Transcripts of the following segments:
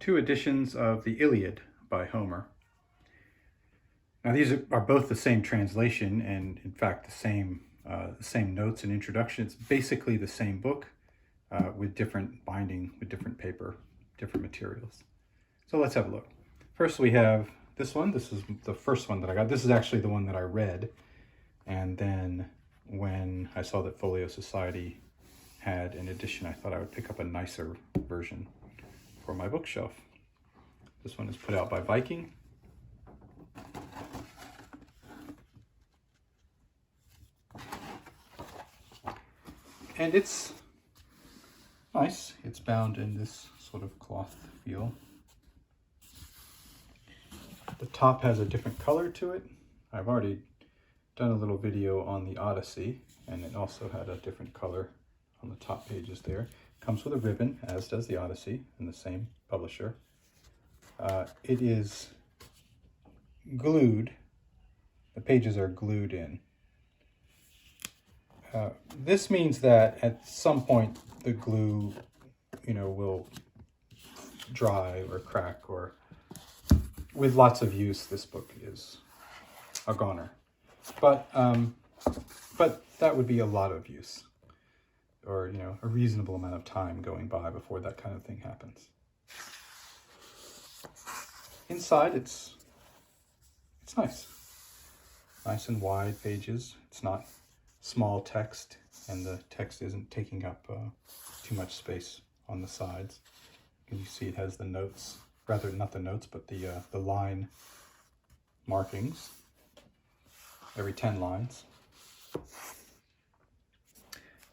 two editions of the Iliad by Homer. Now these are both the same translation and in fact the same notes and introduction. It's basically the same book with different binding, with different paper, different materials. So let's have a look. First we have this one. This is the first one that I got. This is actually the one that I read. And then when I saw that Folio Society had an edition, I thought I would pick up a nicer version for my bookshelf. This one is put out by Viking. And it's nice. It's bound in this sort of cloth feel. The top has a different color to it. I've already done a little video on the Odyssey, and it also had a different color on the top pages there. Comes with a ribbon, as does the Odyssey, and the same publisher. It is glued. The pages are glued in. This means that at some point the glue, will dry or crack, or with lots of use, this book is a goner. But that would be a lot of use, or a reasonable amount of time going by before that kind of thing happens. Inside, it's nice and wide pages. It's not small text, and the text isn't taking up too much space on the sides. And you see it has the notes, rather not the notes, but the line markings every 10 lines.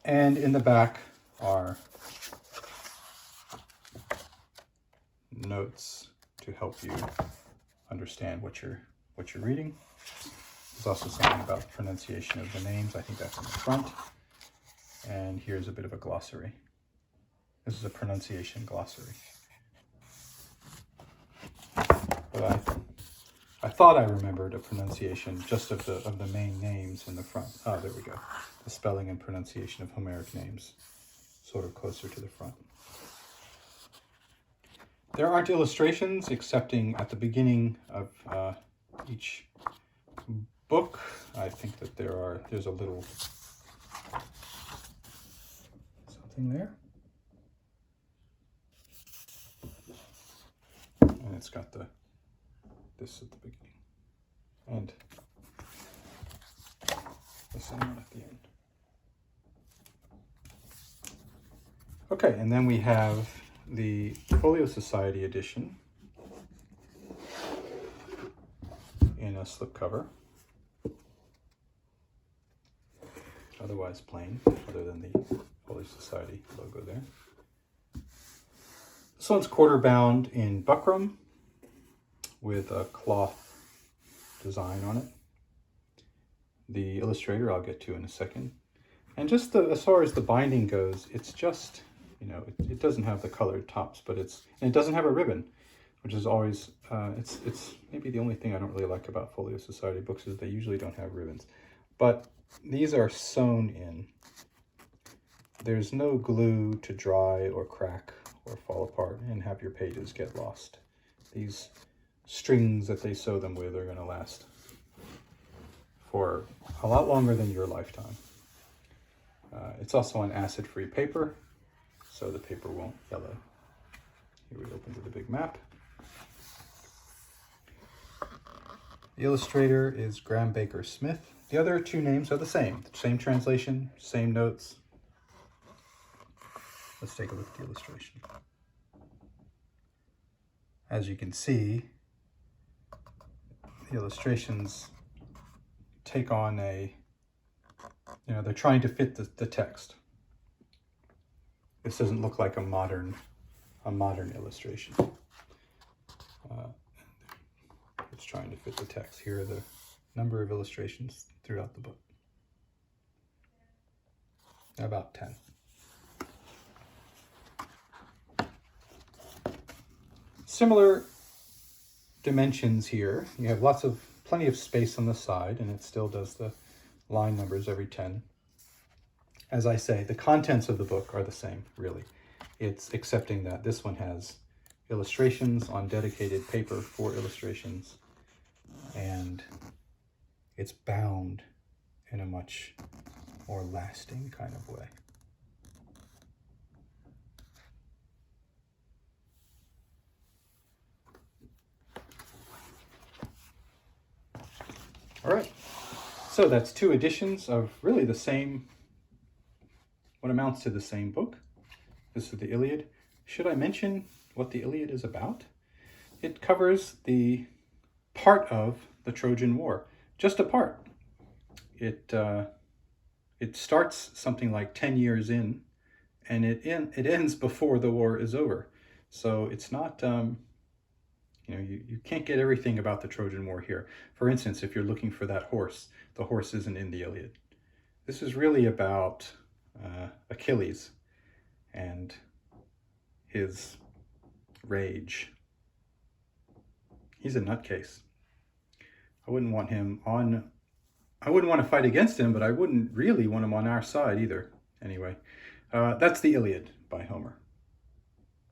And in the back are notes to help you understand what you're reading. There's also something about pronunciation of the names. I think that's in the front. And here's a bit of a glossary. This is a pronunciation glossary. But I thought I remembered a pronunciation just of the main names in the front. Oh, there we go. The spelling and pronunciation of Homeric names, sort of closer to the front. There aren't illustrations, excepting at the beginning of each book. I think that there's a little something there. And it's got this at the beginning and the same one at the end. Okay, and then we have the Folio Society edition in a slipcover, otherwise plain, other than the Folio Society logo there. This one's quarter bound in buckram with a cloth design on it. The illustrator I'll get to in a second. And just as far as the binding goes, it's just, it doesn't have the colored tops, but it doesn't have a ribbon, which is always, it's maybe the only thing I don't really like about Folio Society books is they usually don't have ribbons. But these are sewn in. There's no glue to dry or crack or fall apart and have your pages get lost. These strings that they sew them with are going to last for a lot longer than your lifetime. It's also on acid-free paper, so the paper won't yellow. Here we open to the big map. The illustrator is Graham Baker Smith. The other two names are the same translation, same notes. Let's take a look at the illustration. As you can see, the illustrations take on they're trying to fit the text. This doesn't look like a modern illustration. It's trying to fit the text. Here are the number of illustrations throughout the book. About 10. Similar dimensions here. You have plenty of space on the side, and it still does the line numbers every 10. As I say, the contents of the book are the same, really. It's accepting that this one has illustrations on dedicated paper for illustrations, and it's bound in a much more lasting kind of way. All right, so that's 2 editions of really the same, what amounts to the same book. This is the Iliad. Should I mention what the Iliad is about? It covers the part of the Trojan War, just a part. It starts something like 10 years in, and it ends before the war is over. So it's not, you can't get everything about the Trojan War here. For instance, if you're looking for that horse, the horse isn't in the Iliad. This is really about Achilles and his rage. He's a nutcase. I wouldn't want to fight against him, but I wouldn't really want him on our side either. Anyway, that's the Iliad by Homer.